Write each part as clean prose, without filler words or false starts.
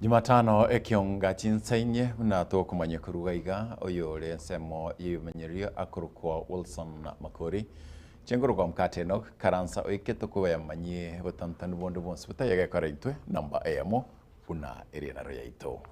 Jumatano ekionga chinsainye na kumanya kuruga iga oyole nsemo yimenyerio akurukwa Wilson Makori chengurugwa mkate no karansa oiketo kuwa manye butantanu bondu bonse butayaga karaitwe namba emo una erina royaito.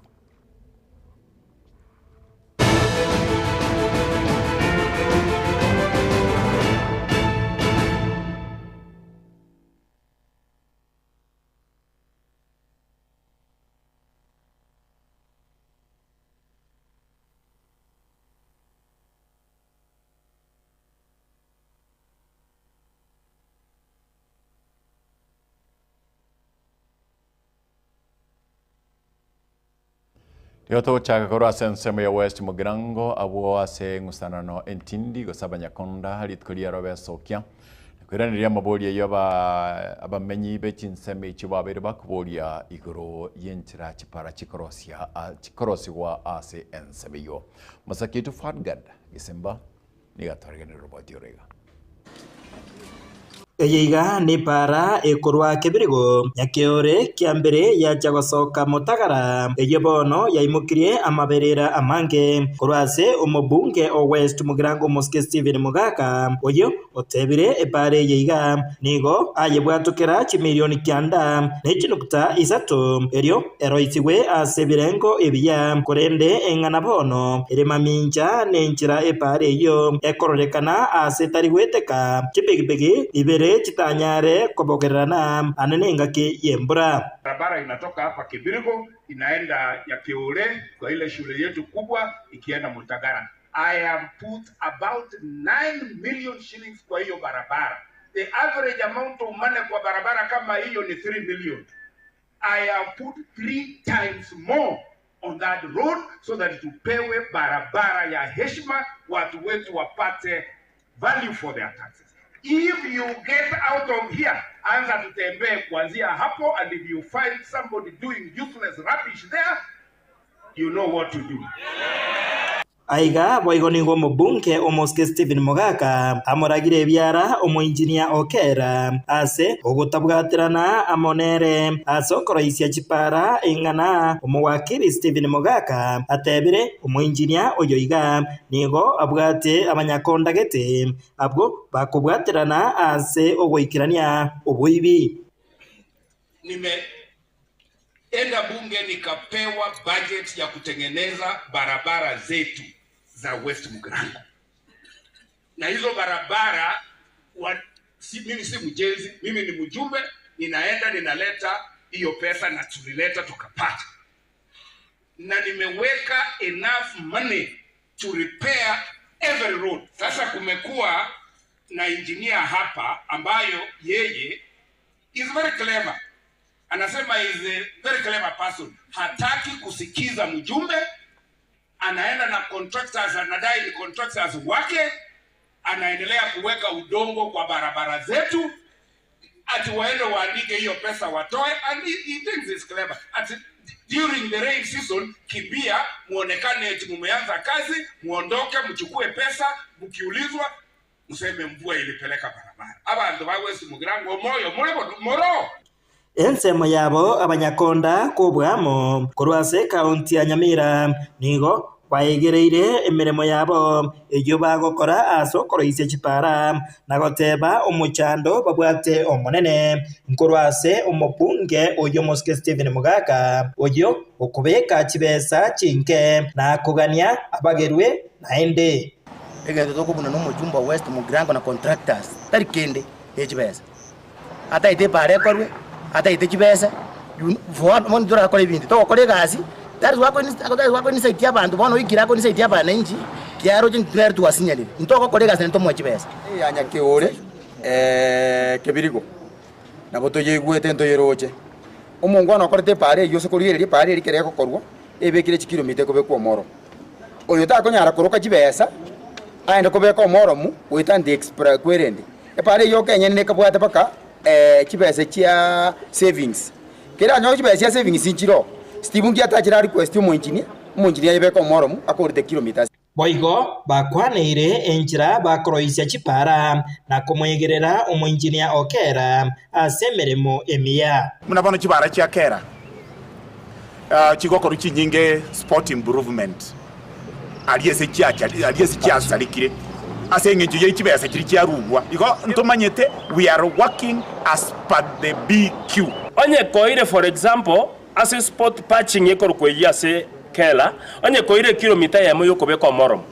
Yoto chaka koro sensemo ya West Mugirango abo ase ngusanano entindi gosabanya konda halitkulia robe sokya kwiraniria mabolia yoba abamenyi bechinseme chibabere bakubolia igoro yenchira chipara chikorosi wa ase ensebeyo masakitu fatgad gisemba nigatorgene robot yorega Eyiga ni para ekorwa kebirigo nyakeore kiambere ya jagosoka mutagara eyobono yaimukirie amaberera amange korwase umubunge o West Mugirango Muske Steven Mugaka oyo otebire epare yeyiga nigo ayebwatukera chimilioni kyanda n'ekinukta isato eryo eroisiwe asebirengo ebiya korende engana bono eremaminja n'enchira epare eyo ekororekana asetariweteka chibegibegi ibere chitanyare kobogerana anenenga ke yembura. Barabara inatoka hapa Kibirigo inaenda ya Keole kwa ile shule yetu kubwa ikienda Mutagara. I have put about 9 million shillings kwa hiyo barabara. The average amount of money kwa barabara kama hiyo ni 3 million. I have put 3 times more on that road so that tupewe barabara ya heshima, watu wetu wapate value for their taxes. If you get out of here, anza tutembee kuanzia hapo, and if you find somebody doing useless rubbish there, you know what to do. Aiga boigonigo mubunge omoske Steven Mugaka amoragire byara omuinjinia okera ase ogutabwatirana amonere asokoroisia chipara engana omuwakiri Steven Mugaka atebire omuinjinia oyoiga nigo abwate abanyakonda gete abwo bakubwatirana ase ogoikirania obuibi. Enda bunge nikapewa budget ya kutengeneza barabara zetu za West Mugirango. Na hizo barabara mimi si mjenzi, mimi ni mjumbe, ninaenda ninaleta hiyo pesa na tulileta tukapata. Na nimeweka enough money to repair every road. Sasa kumekuwa na engineer hapa ambayo yeye is very clever. Anasema is a very clever person. Hataki kusikiza mjumbe, anaenda na contractors, anadai ni contractors wake, anaendelea kuweka udongo kwa barabara zetu, ati waende waandike hiyo pesa watoe, and he thinks it's clever. Ati during the rain season, kimbia, muonekane eti mumeanza kazi, muondoke, mchukue pesa, mkiulizwa, mseme mvua ilipeleka barabara. Abantu ba West Mugirango moro. Ensemo yabo abanyakonda kobwamo korwase kaunti ya Nyamira nigo bayegereire emiremo yabo eyo bagokora asokoroise chipara nagoteba omuchando babwate omonene nkorwase omubunge oyo Muske Steven Mugaka oyo okubeka chibesa chinke na kugania abagerwe naende egento tokobuna no mujumba West Mugirango na contractors tarikende echibesa ata ite pare korwe ata ite kibesa mon dora kole bintu to kole gazi that wako ni site abantu bono igira ko ni site abana inji kyaro cyo ntwere tuwasinyalire ntoko kole gazi nto mwa kibesa anya keore kebirigo nabo to yegwete nto yeroche omongwana okorete pare yose kolire pare rikere ko korwa ebekire chikilomita ko bekwo moro oyo ta ko nyara koroka kibesa aenda ko beko moro mu witande extra kwerende pare yo kenye ne kabwata paka kibesa chia savings kera nyo kibesa chia savings inchiro Steve ngia tajira request mu engineer yebeko moromu akorite kilometers boigo bakwaneire enchira bakoroisia chipara na kumwegerera omuinjinia okera asemeremo emia muna bono chibara chia kera chigoko ruchi nyinge sport improvement aliese chia salikire asenge nju yechibesa kiri kia rugwa iko ntomanyete we are working as per the BQ onye koire for example as sport patching yekor kweyia se kela onye koire kilomita ya moyo kobeko morom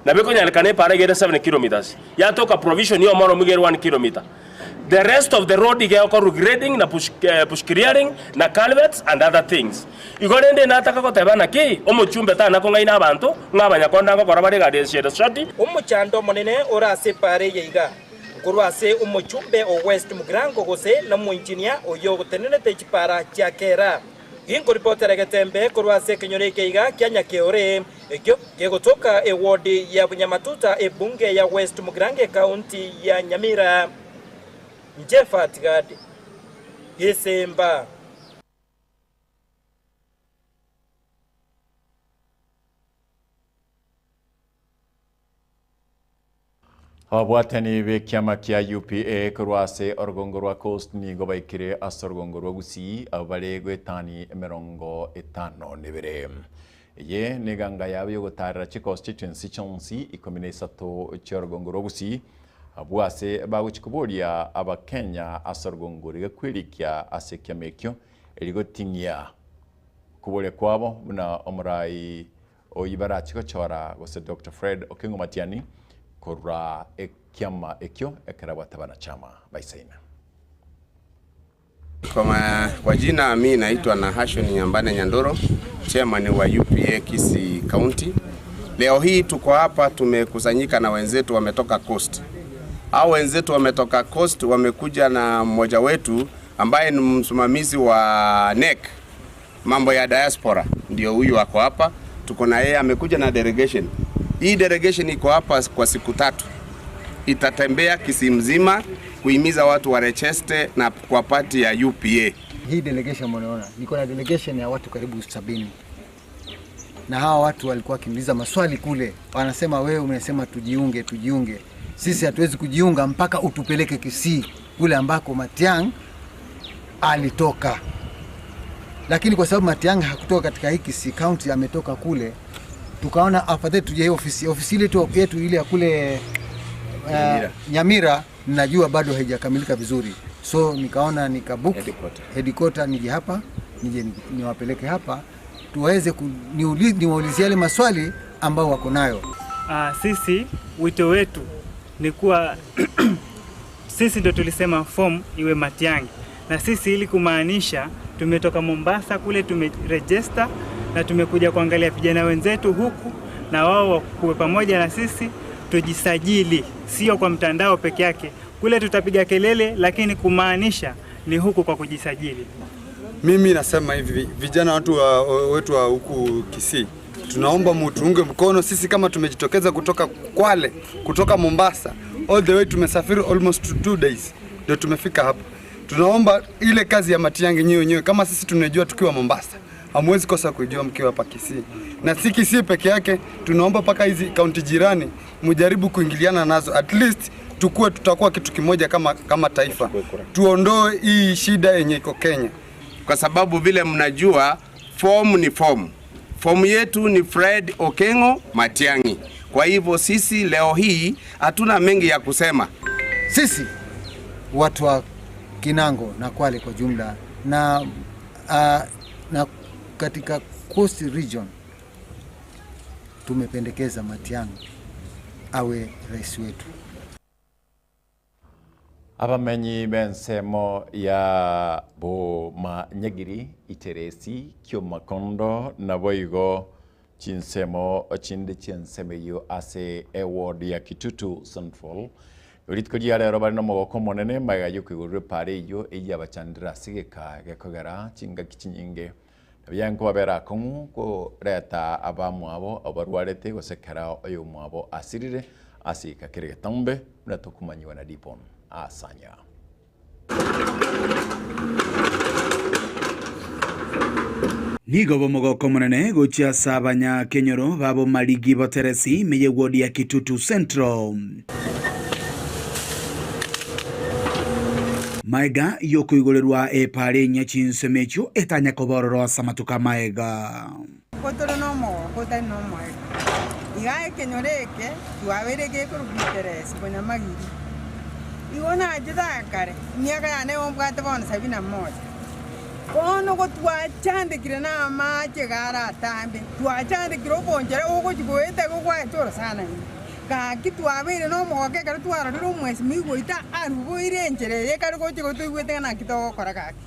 na beko nyalekane pare gere 7 kilometers ya toka provision yo morom gere 1 kilometer. The rest of the road ige okoro grading na push clearing na culverts and other things. Igorende nataka kotebana ki omuchumbe tana ko ngaina abantu ngabanya konda ngo korabare gade shede shoti umuchando monene orase pare yeiga kurwase umuchumbe o West Mugrango gose na muinjinia oyo gotenene techipara kyakera ingo reporter Getembe kurwase kinyore keiga kyanya keore ekyo kegotoka e ward ya Bunyamatuta e bunge ya West Mugrange county ya Nyamira. Jeffat Gadi Yesemba Abwatani be kiama kia UPA kurwase orgongorwa coast ni gobaikire asorgongorwa gusi abale gwetani 50 nibere ye neganga yawe gutara chi constituency chonsi ikomine sato chorgongorwa gusi abwase baguchikuboria abakenya asorgongorwa kwirikia asekyamekyo eligotingia kubolia kwabo na omurai oyibarachiko chora gose Dr. Fred Okengo Matiani kura ekiama ekyo ekarabatabana chama baisaina. Kwa jina mimi naitwa Nahashon Nyambane Nyandoro, chairman wa UPA Kisii County. Leo hii tuko hapa tumekusanyika na wenzetu wametoka Coast. Hao wenzetu wametoka Coast wamekuja na mmoja wetu ambaye ni msimamizi wa NEC mambo ya diaspora. Ndio huyu wako hapa. Tuko na yeye amekuja na delegation. Hii delegation iko hapa kwa siku 3. Itatembea Kisii mzima kuhimiza watu wa register na kwa party ya UPA. Hii delegation mnaona, niko na delegation ya watu karibu 70. Na hawa watu walikuwa wakiniuliza maswali kule. Wanasema wewe umesema tujiunge. Sisi hatuwezi kujiunga mpaka utupeleke Kisii kule ambako Matiang'i alitoka. Lakini kwa sababu Matiang'i hakutoka katika hii Kisii County, ametoka kule, tukaona afadhali tuje hii ofisi ile yetu ile ya kule Nyamira, ninajua bado haijakamilika vizuri. So nikaona nikabook headquarter nije hapa, nije niwapeleke hapa tuweze niwaulizie yale maswali ambao wako nayo. Sisi wito wetu ni kuwa sisi ndio tulisema form iwe Matiang'i, na sisi ili kumaanisha tumetoka Mombasa kule tumeregister na tumekuja kuangalia vijana wenzetu huku na wao kuwe pamoja na sisi tujisajili, sio kwa mtandao peke yake. Kule tutapiga kelele lakini kumaanisha ni huku kwa kujisajili. Mimi nasema hivi, vijana wetu wa huku Kisii, tunaomba mutuunge mkono. Sisi kama tumejitokeza kutoka Kwale, kutoka Mombasa, all the way tumesafiri almost 2 days ndio tumefika hapa. Tunaomba ile kazi ya Matiang'i nyewe kama sisi tunajua tukiwa Mombasa, hamwezi kosa kujua mkiwa hapa Kisii. Na si Kisii peke yake, tunaomba paka hizi kaunti jirani mujaribu kuingiliana nazo, at least tutakuwa kitu kimoja kama taifa. Tuondoe hii shida yenye iko Kenya. Kwa sababu vile mnajua form ni form. Form yetu ni Fred Okengo Matiang'i. Kwa hivyo sisi leo hii hatuna mengi ya kusema. Sisi watu wa Kinango na Kwale kwa jumla na katika Coast Region tumependekeza Matiang'i awe rais wetu. Abamenyi bensemo ya Boma Nyagiri iteresi Kyomakondo na boigo chinsemo chinde chensemeyo ase award ya Kitutu Central uritkuria rero bari no maboko monene magayo kwigurure pare yo eya bachandira sigeka gekogera chinga kichinyinge byanko babera kongu ko reta abamu abo abarwarete gosekera oyo mwabo asirire asika kirege tambe natukumanyiwa na Dipon Asanya. Nigo bomogoko munene gocha sabanya kenyoro babo maligi boteresi meye wodi ya Kitutu Central. maega yokuigulirwa epare nyachinsemecho etanya kobororo samatuka maega kotoro no mo kota no mo igae kenyoreke tuabereke kurubiteresi kwenye magiri igona ajida kare miaka yane ombwate bona 71 kono ko twachandikire na mache gara tambe twachandikire obonjere ugo jigoete go kwa choro sana ka kitwabere no moke kare twarorero mwesi migoita arugo irenjere ye kare ko jigo tuigwete na kitoko korakaki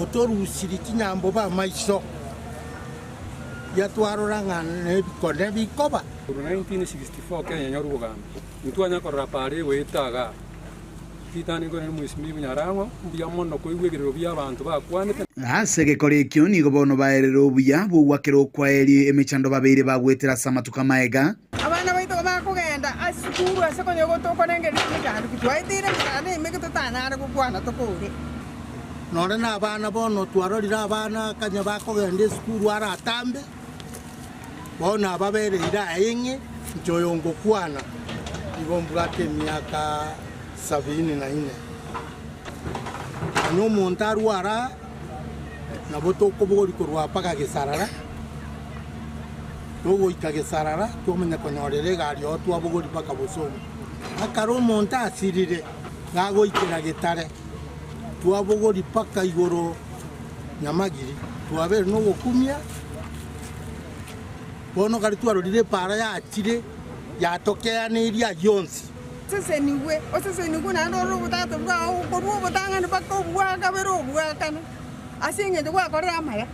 otorusiri kinyambo ba maiso yatwaroranga ne bikone bikoba 1964 Kenya nyorugamba mutwanya korra pare wetaga kitani ko mwesi mibunyarango mbia mono koigwegero bya abantu bakwanete asege korekyo ni gobono baerero buya bugwakero kwa eri emechando babere bagwetera samatuka maega abana baito bakugenda asukuru asekonyo gotokonenge n'ikandi kitwaitire kandi imekitotana ari kugwana tokore nore na abana bono twarorira abana kanya bakugenda esukuru aratambe bona babere ira yenye njoyongo kwana ibombwate miaka 74 ano montaru ara na botoko bogori korwa paka gesarara togo ikagesarara tomenya konyorere gari otwa bogori paka bosomo akaro monta asirire gago ikira getare twa bogori paka igoro nyamagiri twabere no gokumia bono gari twarorire para ya atire yatokea ne iria yonsi sese niwe na ndo butata bwa ko butanga ne bakko bwa ka bero bwa kana asinge bwa ko ramaya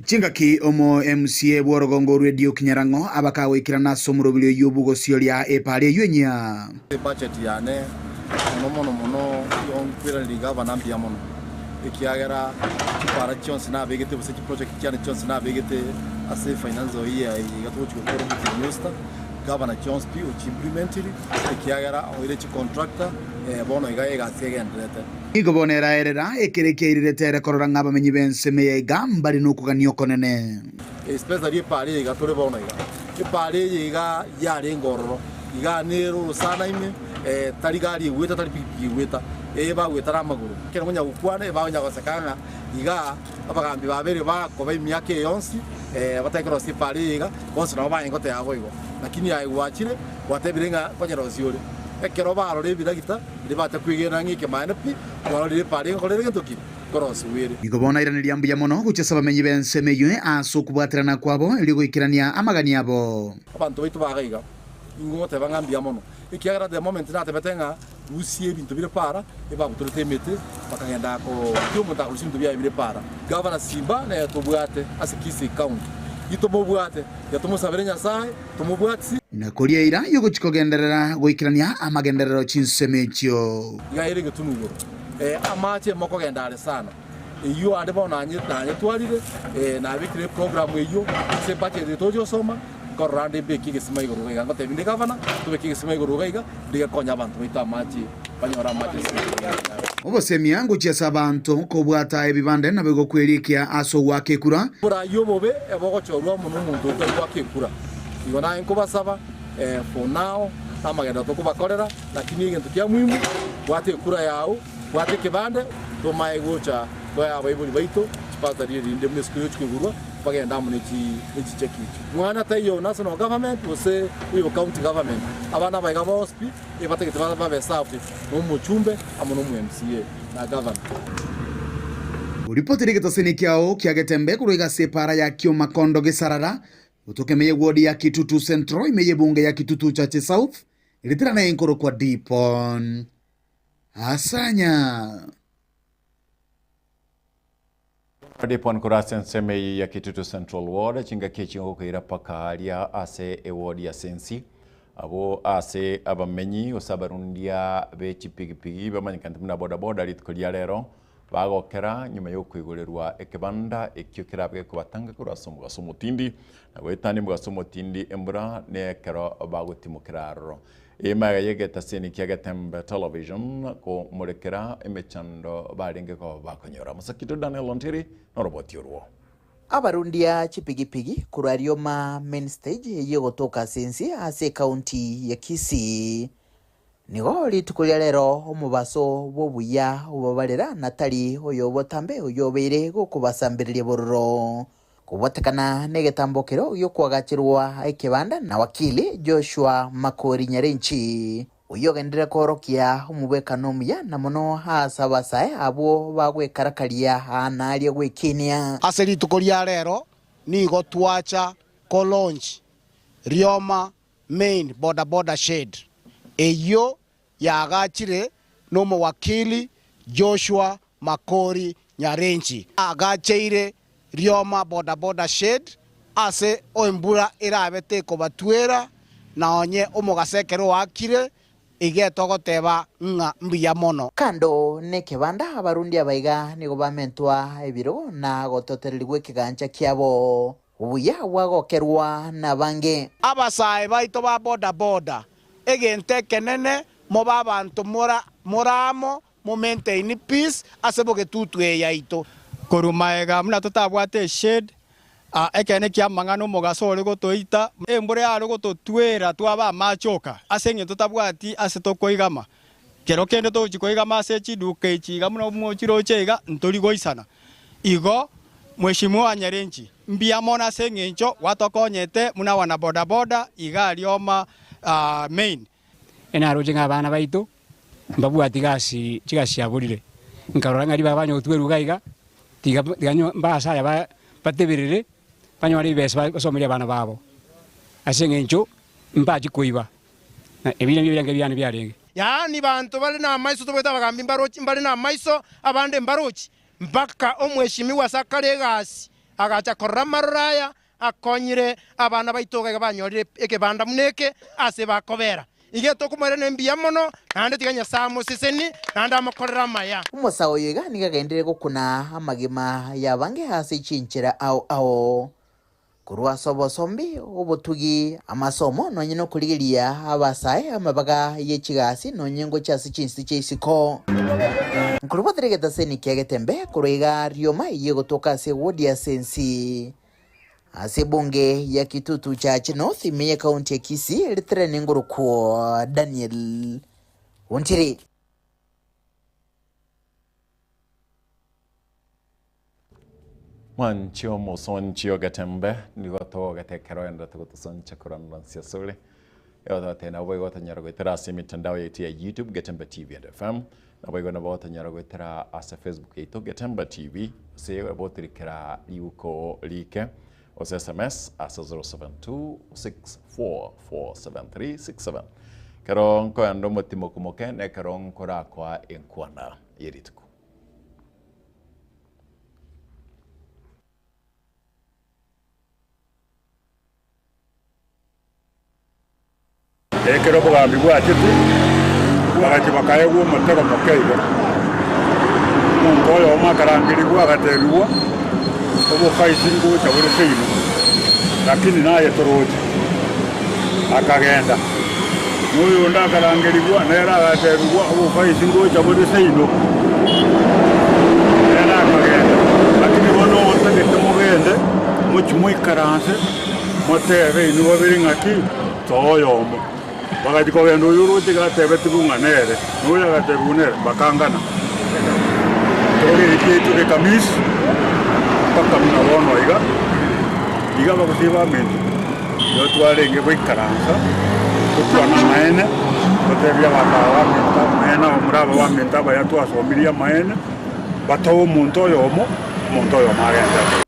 chingaki omo MCA bworogongo radio kinyarango abakawikira na somurobiro yubugo siolia epare yenya budget yane mono yonkira liga banambia mono ikiagera para chance na begete bose project cyane chance na begete ase finance oya igatucho ko rubuti Governor Jones P. implementally ikiagera oire chi contractor bono iga segendete igobonera erera ekerekeirire tere kororanga bamenyi bense meyega mbari nukuganio konene especially pare iga tore bono iga pare iga yare ngororo iga nero sana ime tarigari weta taripi weta ba wetara maguru kera munya ukwane ba nya gosekanga iga abagambi babere ba ko ba miaka yonsi batakiro si pare iga bonse no ba ingote yabo igo lakini aiwachire watebirenga kwanyaro siore ekero baro lebidagita libata kwigera ngike manepi walo pare ngolere ntoki cross wire igobona iraniria mbuya mono guchesa bamenyi bense meywe aso kubwatirana kwabo iligoikirania amagani abo abantu baitu bagaiga ingote bangambia mono ikiagera the moment na tebetenga usie bintu bire para eba buturete mete bakagenda ko kyomo ta kusintu bya bire para governor Simba na tobwate asikisi county itomobwate yatomusaberenya sai tomobwatsi na koria ira yoguchikogenderera goikirania amagenderero chinsemecho gaire getunugo amache moko gendare sana iyo ande bona nanye twarire na bikire program iyo se bache de tojo soma korande beki gesima igoro ga ngote binde gavana to beki gesima igoro ga diga konya abantu ita machi banyora machi obosemi yangu chesa abantu kobwata ebibande na bego kwerikia aso wake kura kura yobobe ebogo chorwa muno muntu to wake kura igona enko basaba for now amagenda to kubakorera lakini igintu kya muhimu wate kura yao wate kibande to maegocha to ya baibuli baito chipata rinde mnesikuyo chikugurwa bagenda mu niki cheki mwana tayo national government ose uyo county government abana baiga bospi ebategete baba besafi no muchumbe amono mu MCA na governor uripotiri kitosini kiao kiagetembe kuruiga separa ya kio makondo gesarara utokemeye wodi ya Kitutu Central imeye bunge ya Kitutu Chache South ilitira na inkoro kwa Dipon Asanya Dipon kurasen seme ya Kitutu Central Ward chinga kechingo kuira pakaria ase eward ya Sensi abo ase abamenyi osabarundia bechi pigipigi bamanyikantumna boda boda litkolia lero bagokera nyuma yo kwigurerwa ekibanda ekyo kirabwe kubatanga kurasomo gasomo tindi na wetani mugasomo tindi embura ne kero bagutimukiraro emaga yegeta seni kiagatembe television ko murekera emechando barenge ko bakonyora musakito Daniel Ontiri no roboti urwo abarundia chipigipigi kurarioma main stage yegotoka Sensi ase county ya Kisii nigo ritukuria rero omubaso bobuya obabarera natali oyo botambe oyo beire gukubasambiriria bororo kubotekana negetambokero yokwagachirwa ekibanda na wakili Joshua Makori Nyarenchi uyogendere korokia omubekano muya na muno hasabasae abo bagwekarakaria anaria gwekinia ase ritukuria rero nigo twacha kolonji Rioma main border shed eyo yagachire nomo wakili Joshua Makori Nyarenchi agacheire Rioma border shed ase oembura irabete kobatwera na onye omogasekero wakire igetogoteba nga mbiya mono kando ne kebanda abarundi abaiga nigo bamentwa ebiro na gototererigwe kiganja kiabo ubuya wagokerwa na bange abasae baito ba border egente kenene mo babantu moramo maintain peace aseboge tutwe yaito korumaega muna tutabwate shed ekene kia mangano mogasore gotoita embure aro gototwera twaba machoka asenge tutabwati ase tokoigama kero kende tochikoigama ase chiduke chiga muno mochiro chega ntori goisana igo Mheshimiwa Nyarenchi mbia mona sengencho watokonyete muna wana boda iga Rioma main enaro jenga abana baito mbabwati gasi chigasi aburire nkarora ngari babanyo utweru gaiga tiga mbasa ya batebirire banyo ari besa basomire abana babo asengencho mbaji kuiba ebirenge byane byarenge yani bantu bali na maiso tobeta bagambi mbarochi mbali na maiso abande mbarochi mpaka omweshimiwa sakaregasi agacha korra maraya akonyire abana baitoga banyorire ekebanda muneke ase bakobera igeto kumare nembia mono nande tiganya samo siseni nande amakorera maya umusawo yega nigagendere gukuna amagima yabange hasi chinchira ao kurwa sobo sombi obutugi amasomo nonye no kurigiria abasae amabaga yechigasi nonye ngo cyasi chinsi cyisiko nkurubo teregeta seni kegetembe kuruiga Rioma yegotoka se wodi ya sensi ase bunge ya Kitutu cha North Imeye County ya Kisii litrene nguruko Daniel Wontiri Mwanchio mosonchio gatembe nigoto gatekero enda tugotusoncha kuranda siasule yoda tena boy nyara gwetera ase mitandao yetu ya YouTube Gatembe TV and FM na boy gona nyara gwetera ase Facebook yetu Gatembe TV se botirikira yuko like o SMS ase 0726447367 kero ko ando motimo kumoke ne kero nkora kwa enkwana yerituko ekero bugambi bwachete bagati bakaegwo motego mokeiga mungoyo omakarangirigwa agatebigwa obukhaisingu chabure seino lakini naye toroje akagenda nuyo ndakarangirigwa nera agatebigwa obukhaisingu chabure seino nera akagenda lakini bono ontegete mugende muchumwikaranse motebe inu babiri ngaki toyomo bagati ko bendo yuruti gatebe tugunganere nuya gatebunere bakangana tori ikitu de kamis paka muna bono iga bakusiba menti yo twalenge bwikaransa kutwana maene kutebya batawa menta maena omuraba wa menta bayatwa somiria maene batawo muntu oyo magenda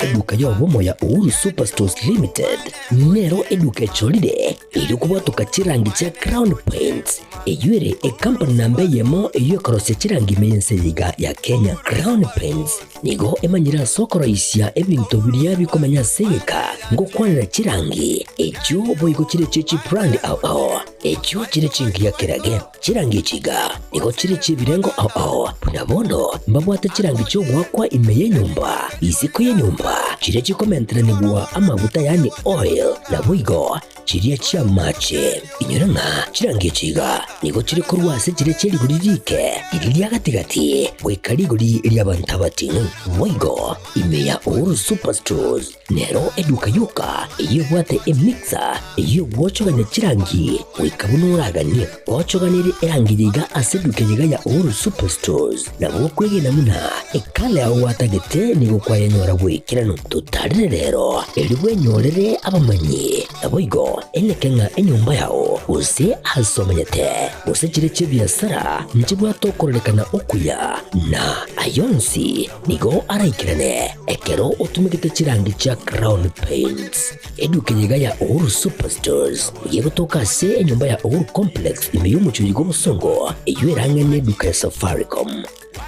Eduka ya obomo ya Uhuru Superstores Limited nero eduka cholide ili kubatuka chirangi cha Crown Paints eyuere e company nambe yemo eyo karose chirangi meyense yiga ya Kenya. Crown Paints nigo emanyira sokoroisia ebintu biria bikomanya segeka ngokwanira chirangi ekyo boigo chire chichi brand ao ekyo chire chingia kirage chirangi chiga nigo chire chibirengo ao punabono mbabwate chirangi cyo gwakwa imeye nyumba isiko ye nyumba chire chikomentera nibwa amavuta yani oil na boigo chiria chia mache inyoranga chirangi chiga nigo chire kurwase chire cheri guririke iriria gatigati gwikari guri iria bantabati boigo imeya Uhuru Superstores nero eduka yuka iyo bwate emixer iyo wochoganya chirangi wikabunuraganie wochoganire erangi yiga aseduke yiga ya Uhuru Superstores na bokwege namuna ekale aho watagete nigo kwayanyora gwikirano tutarire rero elibwe nyorere abamanyi na boigo elekenga enyumba yao use asomanyete use chire chibiasara nchibwa tokorelekana okuya na ayonsi nigo araikirane ekero utumikite chirangi cha Crown Paints eduke yiga ya Uhuru Superstores ugiye gutoka se enyumba ya Uhuru Complex imeyumucho yigo musongo eyoerange neduka ya Safaricom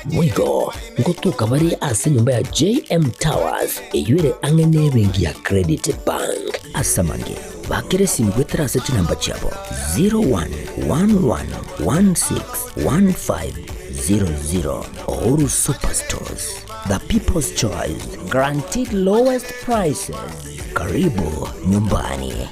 mwigo ngotuka bari ase nyumba ya JM Towers eyoere angene bengi ya Credit Bank asamange bakere simgwetera se namba chabo 0111161500 Uhuru Superstores, the people's choice, guaranteed lowest prices. Karibu nyumbani.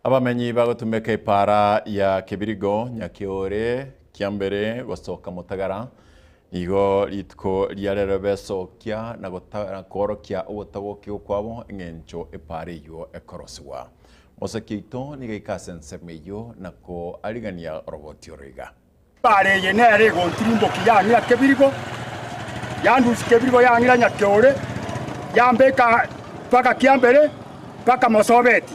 Abamenyi bagotumeka ipara ya Kibirigo Nyakiore kiambere gosoka Mutagara nigo litko liarero besokia na gotara korokia obotagokio kwabo ngencho ipare yo ekoroswa mosakito niga ikasense meyo nako aligania robotio riga pare ye nere go trimbo kiyangira Kibirigo yandus Kibirigo yangira Nyakiore yambeka paka kiambere paka Mosobeti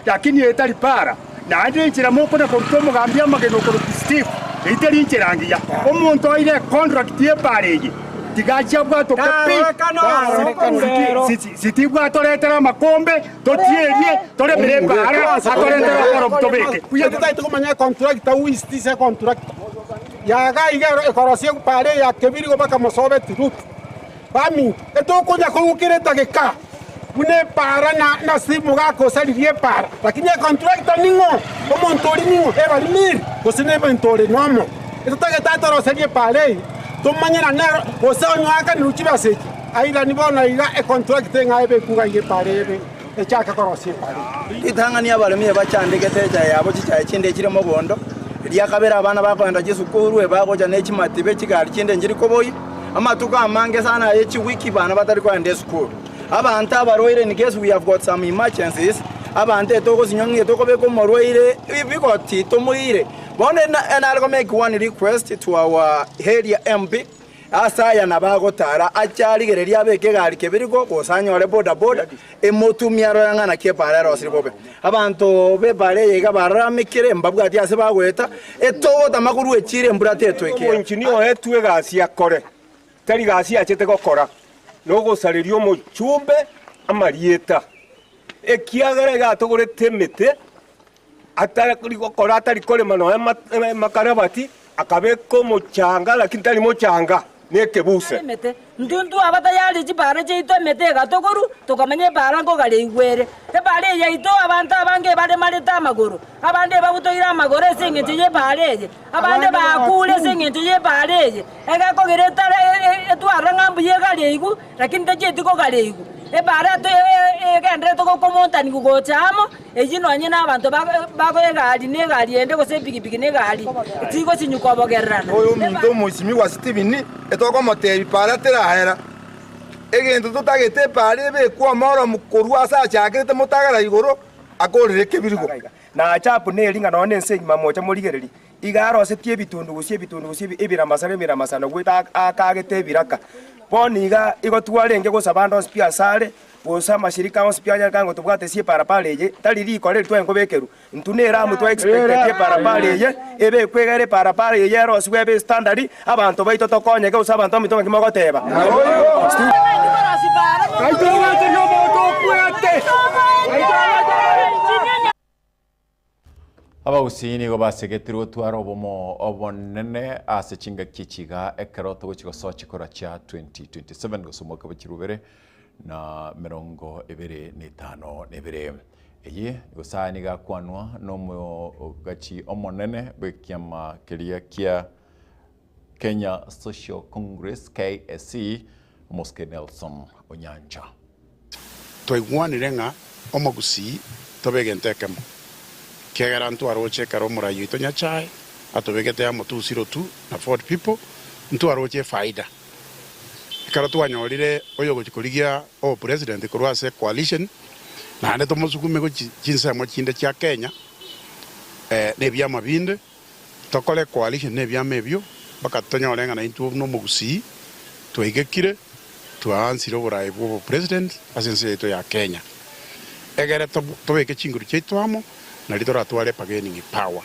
lakini etali para na andi nchira moko na kontomo gambia mageno ko Steve etali nchirangia omuntu aire contract ye pareji tigacha bwato kapi siti bwato letera makombe totierie tore beremba ara atoretera koro mtobeke kuya tutai tukumanya contract wisti se contract ya ga igero ekorosie pare ya Kibirigo baka Mosobeti route bami etokunya kugukireta geka Mune para na simu gako salirie para lakini contractor ningo como ntori ningo eba limir kosine mentori nomo eto tage tatoro salie pare to manyana nero osonyo aka ni uchiba seki aila ni bona ila contractor ngaibe kuga ye pare ebe echaka korosie pare itangani abalemi bachandegete cha yabo chicha chinde chire mobondo lia kabera abana bakwenda gisukuru ebagoja nechimatibe chigari chinde njiri koboyi amatuka amange sana echi wiki bana batari kwenda school abantu abarwaire in case we have got some emergencies abantu etoko sinyongi etoko beko morwaire bigoti tomuire bone and I'll make one request to our area MP asaya nabagotara acharigereria beke gari Kibirigo gosanyore boda boda emotumia royangana kepara rosiri bobe abantu bebare yega baramikire mbabwa ati ase bagweta etogo tamakuru echire mburate etweke engineer etwe gasi akore tari gasi achete gokora Logo salirio mochumbe amarieta ekiagere gatogore temete atara gukora atari kore mano makarabati akabeko mochanga lakini tari mochanga nekebuse ndundu abata yali chipara cheito mete gatogoru tukamanye bara ngo gale igwere te bare yaito abantu abange bale maleta magoro abande babutoira amagoro singe tije bareje abande bakule singe tije bareje ega ko gereta etwara ngambu ye gale igu lakini teje tiko gale igu e bara to egendre to ko komonta ni kugochamo ejino anye na abantu bako egali ne gali ende ko sepiki ne gali tiko sinyuko bogerana oyo muntu musimi wa Steven etoko moteri para tera hera egento tutagete pare be kwa moro mukuru asa chakete Mutagara igoro akorire Kibirigo na chapu ne linga none nsenyi mamocha murigereri igaro setie bitundu gusie ebira masare gwita akagete biraka boniga igotwarenge gosabanda hospia sare bosa mashirika hospia ya kango tubwate sie parapara ye tali riko le twengo bekeru ntunera mu to expect ye parapara ye ebe kwegere parapara ye yero swebe standard abantu baito tokonye ke usaba abantu mitoma kimogoteba abausini go basegetirwo twara obomo obonene ase chinga kichiga ekeroto gochigo sochikora cha 2027 gosomoka bachirubere na 25 eye gosani ga kwanwa no gachi omonene bekiama kelia kia Kenya Social Congress KSC Moske Nelson Onyanja toigwanire nga omogusi tobegentekemo kegera ntwaro chekaro murayo itonya chai atobegete amo 202 na 40 people ntwaro che faida karo twanyorire oyo gukurigia o president kurwase coalition na ande tomosukume go chinsa mo chinde cha Kenya ne byama binde tokole coalition ne byama ebyo bakatonyorenga na intu no mugusi twegekire twansiro burai bwo president asense to ya Kenya egere tobeke chinguru cheitwamo na litora twale bargaining power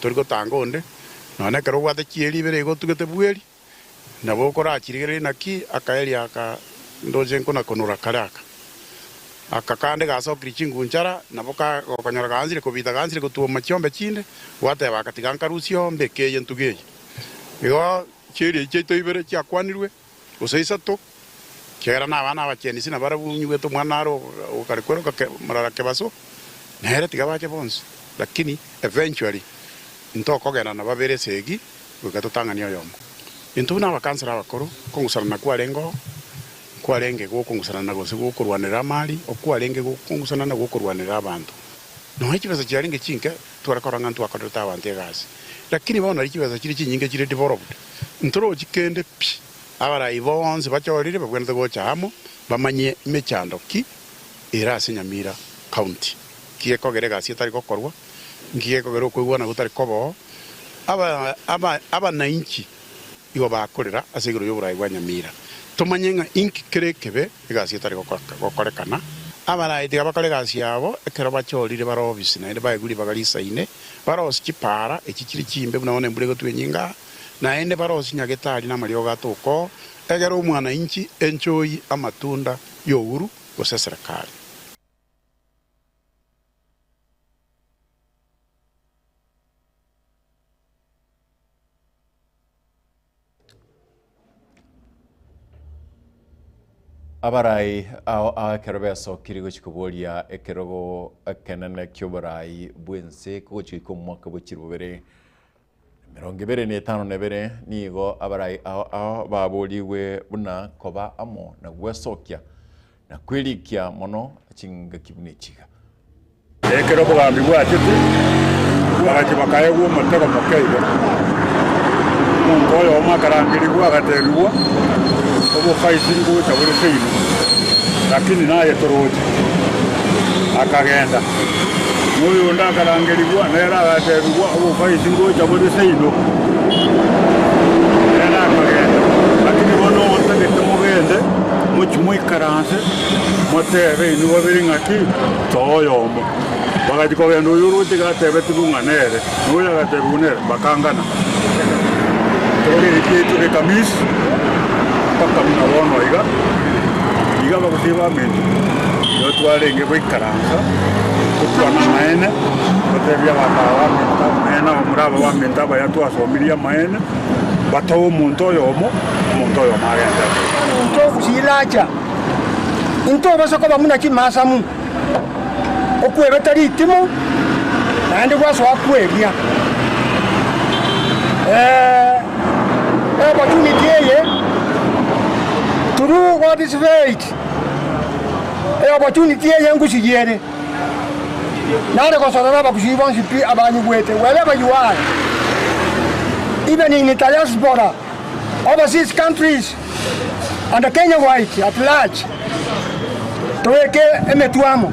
turiko tangonde none karo wate chieri bere go tugete bueri na bokora achirigere naki akaeli aka ndoje nkona konora karaka akakande gaso krichingu nchara na boka okanyora ganzire ko bita ganzire ko tuoma chiombe chinde wate bakatiganka rusio mbeke yentuge yo chieri cheito ibere chiakwanirwe useisa to kera na bana bacheni sina barabunywe to mwanaro ukarikwero marara kebaso nere tigabache bonse lakini eventually ntokogena na babere segi ukatotangania yomo intuna bakansara bakoro kongusana na kwarengo kwarenge go kongusana na gose go kurwanira mali okwarenge go kongusana na go kurwanira abantu no hikibaza cyaringe chinka twarakoranga ntwakorota abantu egasi lakini bona hikibaza kiri chinyinge kiri developed ntoro chikende pi abara ibonse bachorire babwenda go chamo bamanye mechando ki era Nyamira county kie kogere gasi tari gokorwa ngie kogero kwigwana gutari kobo aba na inchi igo bakorera asegero yo burai gwa Nyamira tomanyenga inki kerekebe gasi tari gokorekana abara itiga bakore gasi yabo ekero bachorire baro office na inde bayiguri bagalisa ine baro skipara ekikiri chimbe bunone mbure gotwenyinga na inde baro sinyagetari na mario gatoko egero umwana inchi enjoy amatunda youru gose serikali abarai a kerobeso kirigo chikubolia ekerogo kenene kyobarai bwense kuchiko mwaka buchirubere 25 nigo abarai baboliwe buna koba amo na gwesokia na kwilikia mono chinga kibunichiga ekerogo gambi bwachiti bakachibakaye wo matego mokeibe mungoyo makarangirigwa agaterwa obo faizingo chabule feino lakini naye toroje akagenda muyo ndakarangirigwa nera agaterwa obo faizingo chabule feino nera akagenda lakini bono otagete mugende muchumui karanse motere ni wabiri ngaki toyomo bagajiko bendo yuru tigatebe tibunganere nuya gatebunere bakangana tole ikitu de kamis paka mnawono iga bakusiba mendo yo twarenge bwikaranza kutwana maene batebya batawa mena omuraba wa menda bayatu asomiria maene batawo omuntu oyo magenda into kusilacha into basoko bamuna kimasamu okwebe tari itimo nandi gwaso akwebya opportunity ye through what is faith opportunity ye ngusiyere nade kosora bakusiba nsipi abanyi gwete wherever you are even in the diaspora overseas countries and the Kenya white at large toeke emetuamo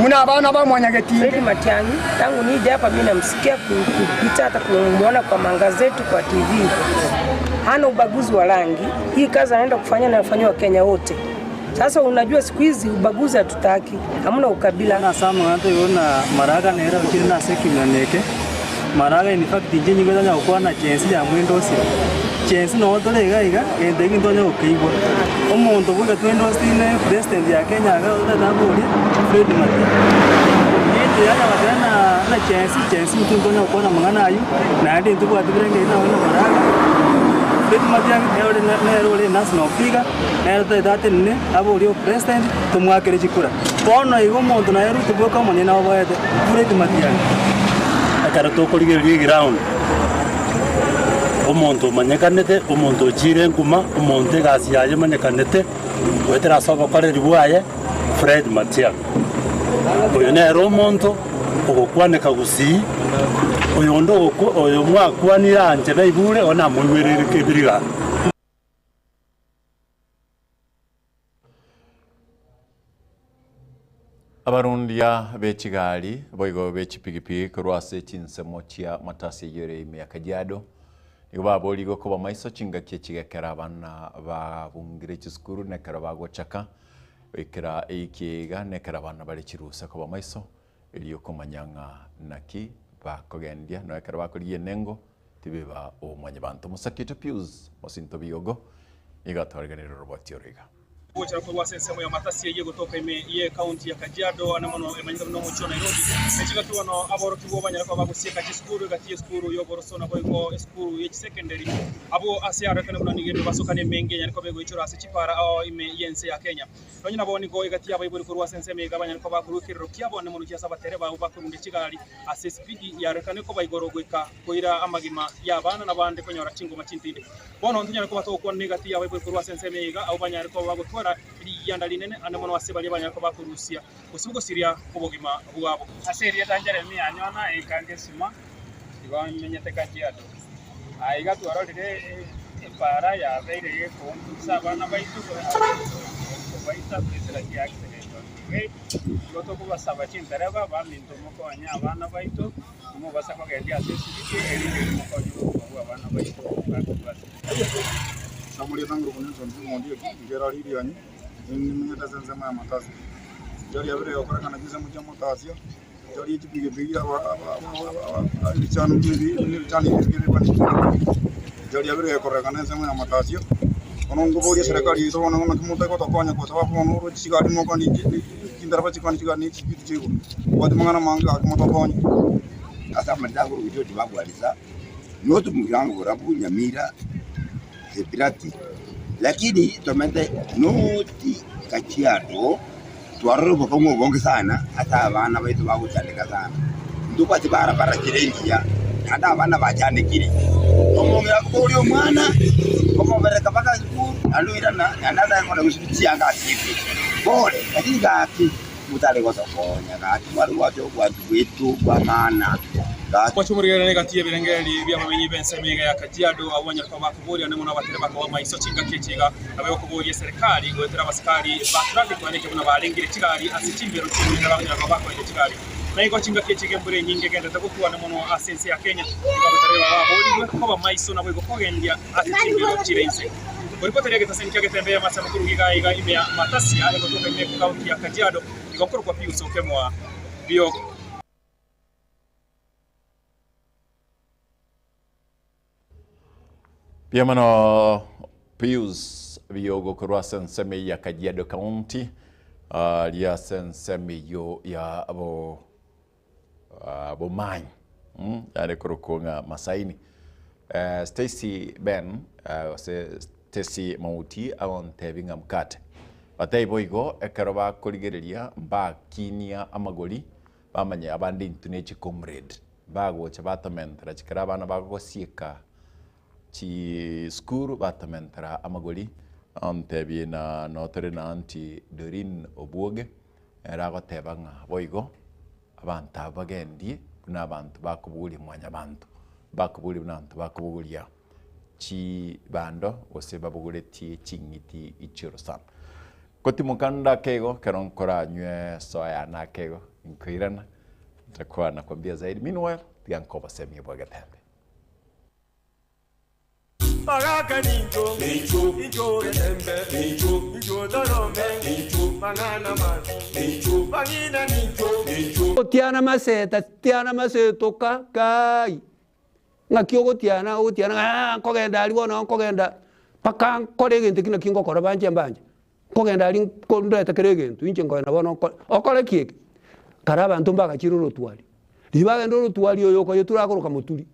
Muna bana ba Mwanyageti. Fredi Matiang'i, tangu nije hapa mimi namsikia kupita hata kumuona kwa magazeti, kwa TV. Hana ubaguzi wa rangi. Hii kazi anaenda kufanya na wafanywa Kenya wote. Sasa unajua siku hizi ubaguzi hatutaki. Hamna ukabila. Na samu hata yona maraga nera ukiri na seki mnaneke. Maraga in fact njinyi ngeza kwa na chance ya mwendo si. Chance no tolega iga endegi ntonya ukibwa. Omuntu kuga twendo stine president ya Kenya ga ndaburi Fred Matiang'i. Yete yana wadana na chance ntonya kwa na mangana ayu na ndi ntuko atibirenge ina wana maraga. Fred Matiang'i nero national figure nero date ne aburi president tumwakire chikura. Bono igo muntu na eru tuboka munena wabayete Fred Matiang'i. Akara tokorigereria ground. Omuntu manyekanete, omuntu chire nkuma, omuntu gasi yaje manyekanete, wetera soba kare ribuaye Fred Matiang'i. Oyo nero omuntu ogokwaneka gusi, oyo ndo oyo mwakwanira anje naibure ona mwiwerere kebiriga. Abarundia bechigali boigo bechipigipigi kurwase chinsemo chia matasi yore ime Kajiado nigo baboligo ko bamaiso chinga kiechigekera abana babungire chiskuru nekera bagochaka ikera ikiga nekera abana bali chirusa ko bamaiso iliyo komanyanga naki bakogendia no ekera bakoliye nengo tibeba omwanya bantu musakito Pius mosinto biyogo igatwarganira roboti origa Kucha kwa sensemo ya matasi yeye kutoka ye county ya Kajiado anamono emanyika no mucho Nairobi echiga tuano aboro tubo banyara kwa bagusika chiskuru gati skuru yo borosona boiko skuru ye secondary abo asiara kana kuna nigendo basokane menge nyane kwa bego ichura asichipara au ime yense ya Kenya nonyina boni go gati abo iburi kurwa sensemo ya banyara kwa bagurukiro kiabo anamono kia sabatere ba bakurunde chigali asespidi ya rekane ko baigoro goika koira amagima ya bana na bande konyora chingo machintinde bono ntunyana ko batoko negati ya iburi kurwa sensemo ya au banyara kwa bagutwara yanda linene anamono wasebali banyako bakurusia usubugo siria kubogima bwabo aseria tanjare mi anyona ikange sima ibamenyete Kajiado aiga twarorire para ya beire ko sabana baitu ko baita presera ya aksereto goto ko basaba chintaraba ba minto moko anya abana baitu mo basako ke dia sesiki eri mo ko yo abana baitu Samuli tangu kunenzo ndio ngera riri yanyu nimenyeta sensema ya matasi jari abere okora kana kisa muja matasi jari chipige bigi aba bichanu ni chani bigi bani jari abere okora kana sensema ya matasi ono ngobori serikali to ono nakimuta ko tokonya ko sababu ono ro chigadi mo kani kindara bachi kani chigadi chipitu chego wadi mangana manga mo tokonya asa mandango rujo tibabu alisa notu mgango rabu nyamira sepirati lakini tomende noti Kajiado twaroro bokongo bonge sana hata abana baitu bagutandika sana nduko ati barabara kirendia hata abana bachandikire omongira kuri omwana omobereka baka skuru aluirana anada ngona gusitia ngasipi bole lakini gaki mutale gosokonya gaki wali wacho kwa wetu kwa maana kwa chumurigera negatiye birengeri bya mamenyi bensemega ya Kajiado abanya kwa bakuburi ane muna batere bakwa maiso chinga kichiga abayo kuburi serikali gwetera basikari batraffic kwaneke muna balengire kigali asichimbero chinga abanya kwa bakwa ile kigali na iko chinga kichige mbure nyinge genda takutuwa ne muno asense ya Kenya batere baboli kwa maiso na bwo kogendia asichimbero chirense Ripoti yake taseni kiage tembea masa mkuru giga ime matasia ya kutoka ime kaunti ya Kajiado ikokoro kwa Pius Okemwa bio Pia mano Pius Biogo kurwa senseme ya Kajiado County lia senseme yo ya abo mine yale kurukunga masaini Stacy Ben Stacy Mauti awon tebinga mkate batei boigo ekeroba kurigereria mba kinia amagoli bamanye abandi intunechi comrade bago chabatomentra chikarabana bago sieka chi skuru batamentra amagoli antebi na notre na anti Dorin Obuoge erago tebanga boigo abanta bagendi kuna abantu bakubuli mwanya bantu bakubuli nantu bakubulia chi bando ose babuguleti chingiti ichiro sana Kotimukanda kego keronkora nywe soya na kego inkuirana takuwa nakwambia zaidi. Meanwhile tiankoba semi bwaga tembe. Bagaka ninjo ninjo getembe ninjo dorome mangana mazi bangina ninjo tiana maseto kai ngakiogo tiana kogenda ali wona kogenda paka kore gente kina kingo kora banje kogenda ali kondeta kere gente inje ngona bona okole kieke kara bantu mbaga chiruro twali libaga ndoro twali oyo ko yetura akoroka muturi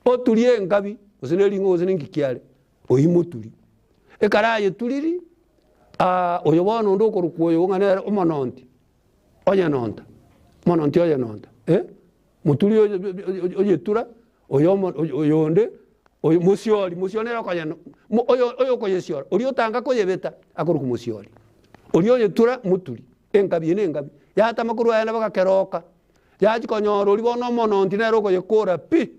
otulie ngabi osineli ngo osinengi kiale oyimuturi ekara yeturiri oyo bona ndo korukuyo ngane omononti onya nonta muturi oyetura oyonde oyo musioli akonyano oyo koyesiora ori otanga koyebeta akoruku musioli ori oyetura muturi engabi yata makuru yana bagakeroka yaji konyoro ori bono mononti nero koyekora pi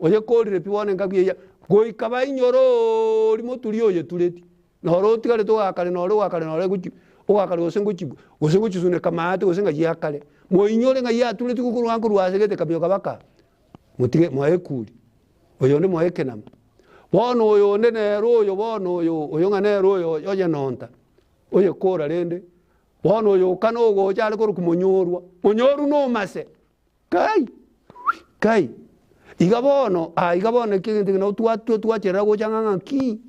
oyekorire pi wona engabi ya goikaba inyoro ori muturi oyetureti noro tigale to akale guchi ogakale osenguchi sune kamate osenga yakale moinyore nga yatureti kukuru ankuru asegete kabyo kabaka mutige moekuri oyonde moekenama bono oyonde nero oyo bono oyo nganero oyo nonta oye kora rende bono oyo kano go cyale ko kumonyorwa monyoru no mase kai igabono kintu no twachera go cyanganga ki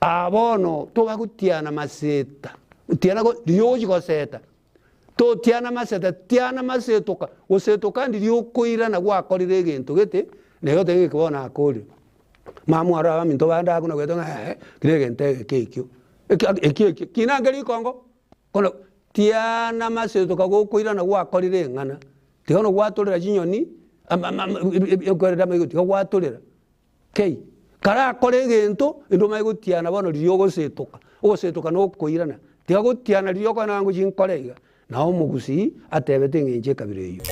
abono to bagutiana maseta utiana go ryoji go seta to tiana masetoka osetoka ndiyo koirana gwakorire gintu gete nego tenge kubona akori mamwara aminto banda kuna gwetonga kirege ntege kekyo kinangeri kongo kono tiana masetoka go koirana gwakorire ngana tihono gwatolera jinyoni yokorera mayigo tiho gwatolera kei kara akore gintu ndo mayigo tiana bono riyo gosetoka no koirana tiho gotiana riyo kana ngo jinkorega nao mugusi atebete ngenje kabireyo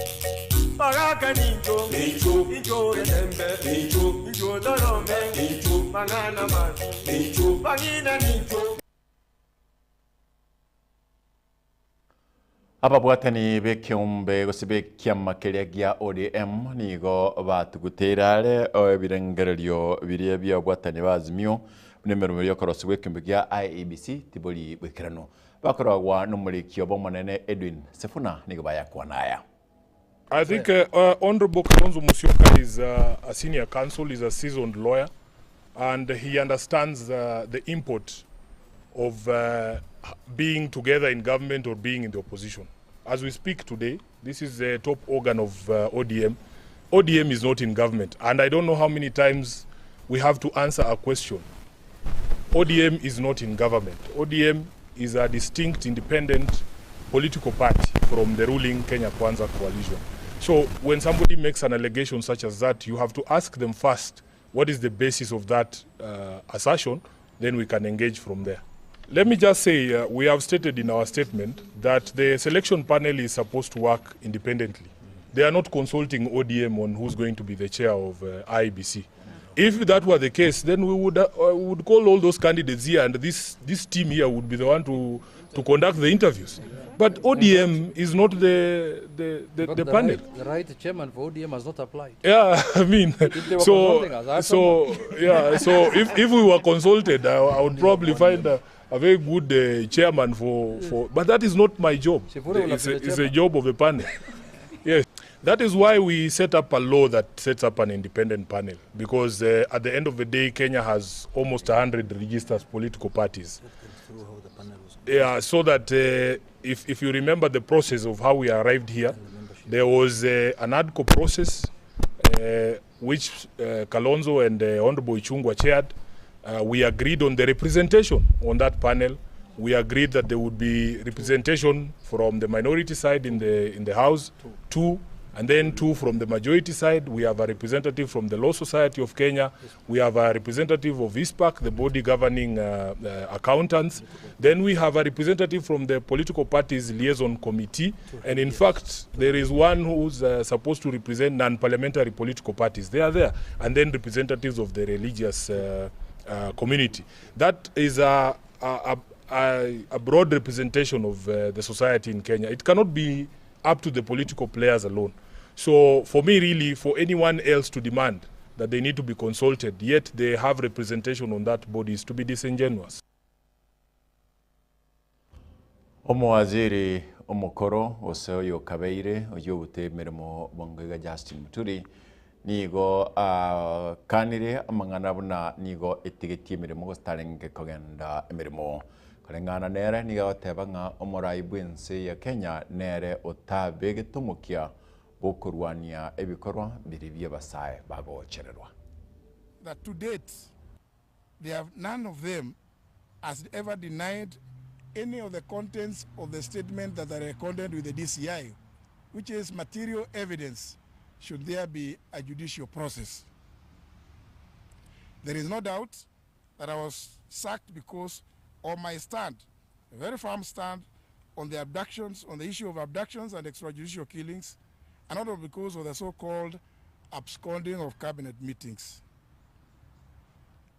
bagaka ninjo getembe ninjo dorome mangana mazi bangina ninjo. Ababwatani bekiumbe gosibekia makeria gia ODM nigo batuguterare ebirengererio birie bya bwatani bazimio nemero muri okorosi wekimbe gia IEBC tiboli bwekirano bakoragwa n'umurikio bomonene Edwin Sefuna nigo bayakwa naya. I think Honorable Kalonzo Musyoka is a senior counsel, is a seasoned lawyer, and he understands the import of being together in government or being in the opposition. As we speak today, this is the top organ of ODM. ODM is not in government, and I don't know how many times we have to answer a question. ODM is not in government. ODM is a distinct, independent political party from the ruling Kenya Kwanza coalition. So when somebody makes an allegation such as that, you have to ask them first, what is the basis of that assertion? Then we can engage from there. Let me just say, we have stated in our statement that the selection panel is supposed to work independently. They are not consulting ODM on who's going to be the chair of IEBC. If that were the case, then we would call all those candidates here, and this team here would be the one to conduct the interviews. But ODM is not the panel. The right chairman for ODM has not applied. Yeah, I mean, so if we were consulted, I would probably find a very good chairman for. But that is not my job. It's a job of a panel. Yes. That is why we set up a law that sets up an independent panel, because at the end of the day, Kenya has almost 100 registered political parties. Yeah, so that if you remember the process of how we arrived here, there was an ADCO process which Kalonzo and Honorable Ichung'wah chaired. We agreed on the representation on that panel. We agreed that there would be representation from the minority side in the House, two, and then two from the majority side. We have a representative from the Law Society of Kenya. We have a representative of ISPAC, the body governing accountants. Then we have a representative from the political parties liaison committee. And in fact, there is one who's supposed to represent non-parliamentary political parties. They are there. And then representatives of the religious community. That is a a broad representation of the society in Kenya. It cannot be up to the political players alone. So for me, really, for anyone else to demand that they need to be consulted, yet they have representation on that body, is to be disingenuous. Omwaziri omukoro oseyo kabeire oyo gutemeremo bonga Justin Muturi nigo kanire amangana buna nigo etigeti emirimo gostarenge kogenda emirimo karengana nere nigo tebanga omorai bwense ya Kenya nere otabe getumukia bokurwania ebikorwa biribye basaye bagochererwa. That to date none of them has ever denied any of the contents of the statement that are recorded with the DCI, which is material evidence should there be a judicial process. There is no doubt that I was sacked because of my stand, a very firm stand on the abductions, on the issue of abductions and extrajudicial killings, and not because of the so-called absconding of cabinet meetings.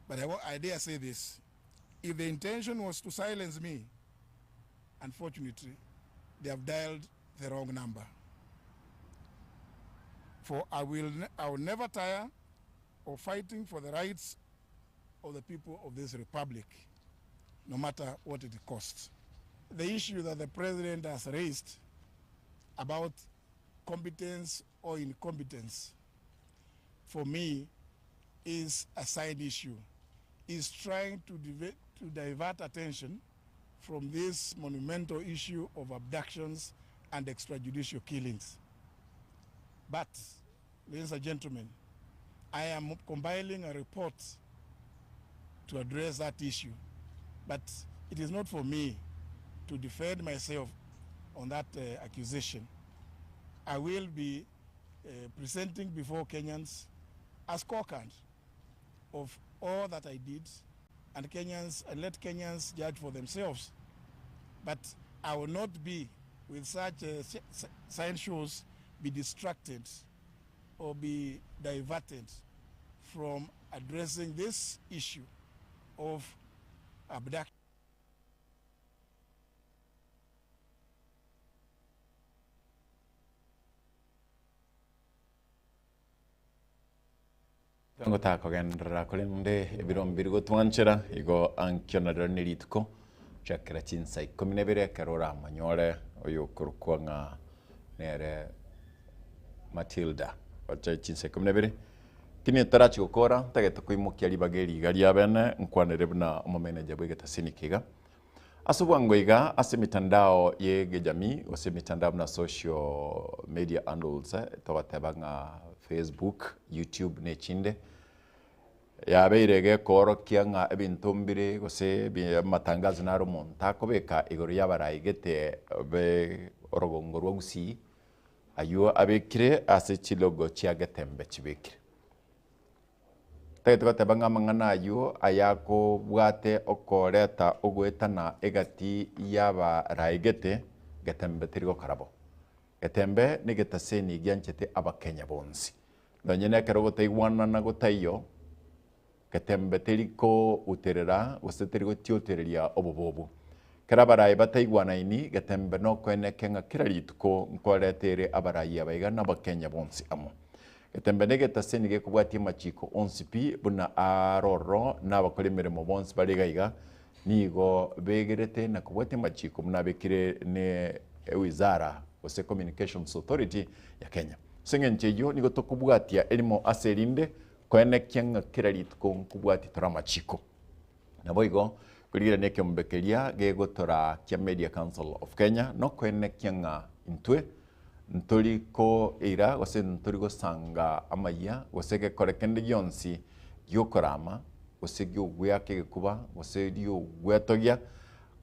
But I dare say this, if the intention was to silence me, unfortunately, they have dialed the wrong number. For I will never tire of fighting for the rights of the people of this republic, no matter what it costs. The issue that the president has raised about competence or incompetence, for me, is a side issue. Is trying to divert attention from this monumental issue of abductions and extrajudicial killings. But, ladies and gentlemen, I am compiling a report to address that issue. But it is not for me to defend myself on that accusation. I will be presenting before Kenyans a scorecard of all that I did, and let Kenyans judge for themselves. But I will not be, with such sign shows, be distracted or be diverted from addressing this issue of abduction. Tango tako gendra kolende ebirombiri gotwanchera igo ankyonadra nirituko chakra chinsa ikominebere karora manyore oyo kurukwanga nere Matilda wacha chinsa ikominebere kini tarachi gukora tageta kuimukia libageri galia bene nkwanere bna omomeneja bwegeta sinikiga asubwango iga ase mitandao ye jamii ose mitandao na social media handles tawatabanga Facebook, YouTube ne chinde ya beirege korokia nga ebintu mbire gose matangazo na rumonta kobeka igoro yabarayigete be orogongo rwogusi ayo abekire ase chilogo chiagetembe chibekire taito tabanga mangana ayo ayako bwate okoreta ogwetana egati yabarayigete getembe tirigo karabo getembe nigetaseni gyanchete abakenya bonsi ndonyene karogo taigwana na gotayo getembe tiriko uterera useterigo tiotereria obobobu karabaraye bataigwana ini getembe no kwene kenga kirarituko nkoretere abaraye abaiga n'abakenya bonsi amo getembe nigetaseni gekubwati machiko onsipi buna aroro n'abakolemeremo bonsi baligaiga nigo begerete na kubwati machiko munabekire ne wizara ose Communications Authority ya Kenya. Sengencheyo nigo tokubwatia elimo aserinde kwene kyenga kirarituko kubwati toramachiko. Naboigo kuligira neke mbekelia gego tora kya Media Council of Kenya no kwene kyenga intwe ntoliko ira ose ntoliko sanga amaya ose ke korekende yonsi yokorama ose gyugwake kuba ose dio gwetogia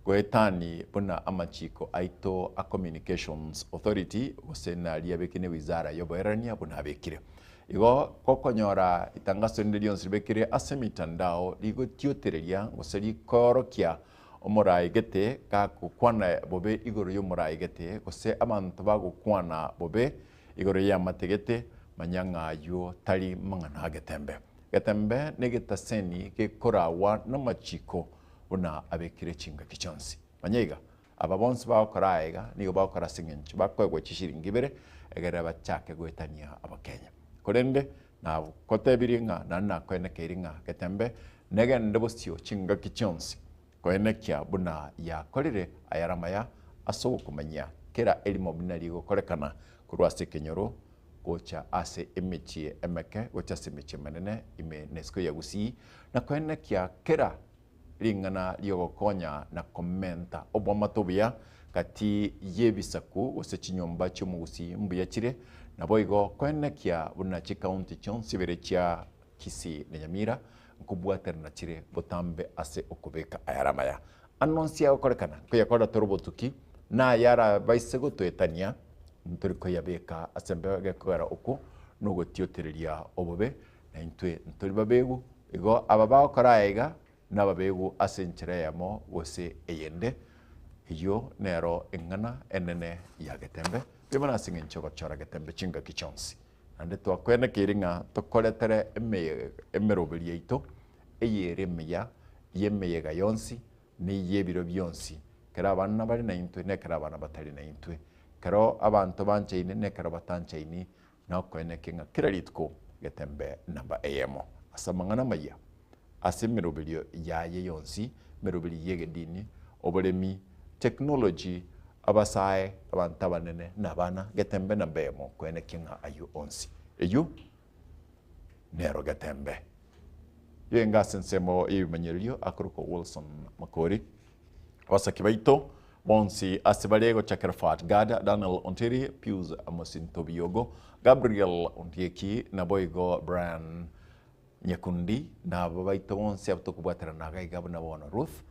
gwetani buna amachiko aito a Communications Authority osena liabekine wizara yoberania buna abekire igo kokonyora itangazo ndilionsi bekire ase mitandao ligo tiotereria oseli korokia omuraigete kakukwana bobe igoro yomuraigete ose abantu bagukwana bobe igoro ya mategete manyanga yo tali mangana getembe negetaseni ke korawa namachiko buna abekire chinga kichonsi manyiga aba bonse bakora ega nigo bakora singenchi bakwegwa chishiringi ibere egere bachake gwetania abakenya korende na kotebiringa na kwenekiringa getembe negende bosio chinga kichonsi kwenekia buna ya korire ayaramaya aso kumanya kera elimo binari gukorekana kurwase kenyoro gocha ase emechie emeke gocha semeche manene ime nesko ya gusi na kwenekia kera ringana lyogokonya na komenta obwamatobia kati yebisaku ose chinyomba chomugusi mbuyachire na boigo kwenekia buna chikaunti chonsi berechia Kisii na Nyamira nkubwater na chire botambe ase okubeka ayaramaya annonsia okorekana kuyakora torobotuki na yara baisego twetania nturiko yabeka asembe gekora uko nugo tiotereria obobe na intwe nturi babegu igo ababa okoraiga na babegu asenchire yamo wose eyende iyo nero engana enene ya getembe bimana singencho gochora getembe chinga kichonsi ande twakwene kiringa tokoretere emeroberia ito eyeremya yemeyega yonsi ni yebiro byonsi kera abana bari na intwe ne kera abana batari na intwe kero abantu banchaine ne kero batanchaini na kwene kinga kira litko getembe namba emo asamangana maya asemeroberio yaye yonsi meroberi yege dini obolemi technology abasae abantu banene nabana getembe namba emo kwene kinga ayu onsi eyu nero getembe yenga sensemo ibimanyerio akuruko Wilson Makori wasakibaito bonsi asibalego chakrafat gada Daniel Ontiri Pius Amosin Tobiogo Gabriel Ontieki na boigo Brian Nyakundi na babaito bonsi abtokubwatera nagai gabna bona Ruth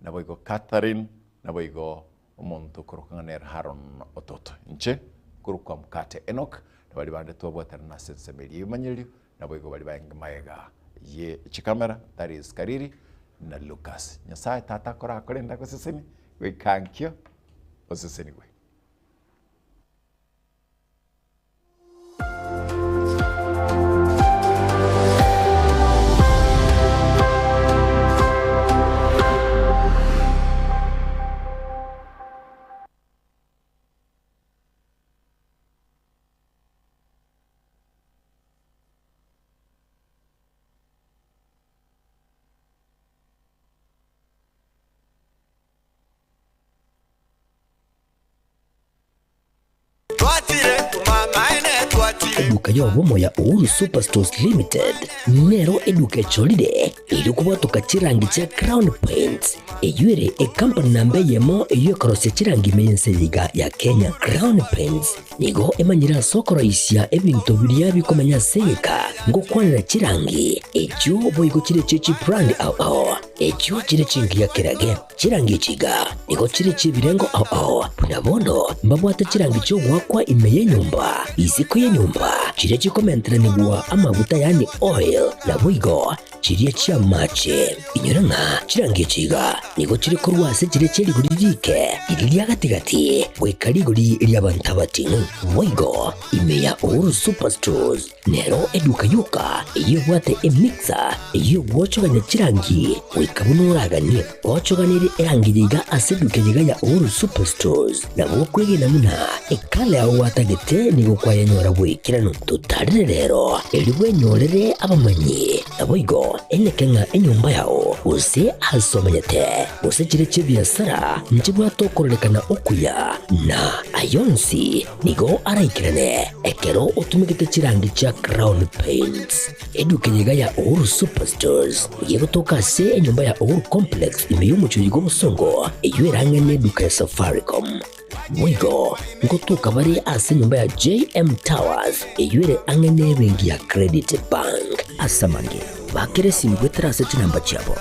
na boigo Catherine na boigo Monto Kurukaner Haron Ototo nche kuruka mkate Enoch na bali bande tobwatera na sensemeli ibimanyerio na boigo bali banga maega ye chikamera that is Kariri na Lucas nyasaye tata kora korenda koseseni we kankyo oseseni we Eduka yobomo ya Uhuru Superstores Limited nero eduka cholide ilikuwa tukachirangi cha Crown Paints eyuere company nambe yemo eyo korose chirangi mense liga ya Kenya. Crown Paints nigo emanyira soko raisia ebintu biria bikomanya seka ngo kwanira chirangi echo boigo chire chechi brand ao echo chire chingi ya kirage chirangi chiga nigo chire chibirengo ao punabono mbabwate chirangi cyo gwakwa imeye nyumba iziko ye nyumba chire chikomentra nigwa amavuta yani oil na boigo chiriye chia mache inyuranga chirangi chiga nigo chire kurwase chire cheri guririke iriya gatigati wekariguri iriya bantabatinu boigo imeya Uhuru Superstores nero eduka yuka iyo bwate emixer iyo bwochoganya chirangi wekabunuragani bwochoganire erangiriga aseduke yiganya Uhuru Superstores na bokwege namuna ekale aho watagete nigo kwayanyora bwekirano tutarire rero eliwe nyorere abamanyi aboigo enekenga enyumba yao use hasomanyete use chire chibiasara njibwa tokorolekana okuya na ayonsi nigo araikirane ekero utumikite chirangi cha Crown Paints eduke yigaya Uhuru Superstores yego toka se enyumba ya Uhuru Complex imeyumucho yigo musongo eyueranga neduka ya Safaricom Mwigo ngotuka bari ase nyumba ya JM Towers eyuere angene bengi ya Credit Bank asamange bakere simgwe trase chinamba chabo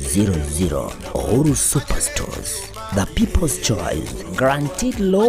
0111161500 Uhuru Superstores, the people's choice, guaranteed low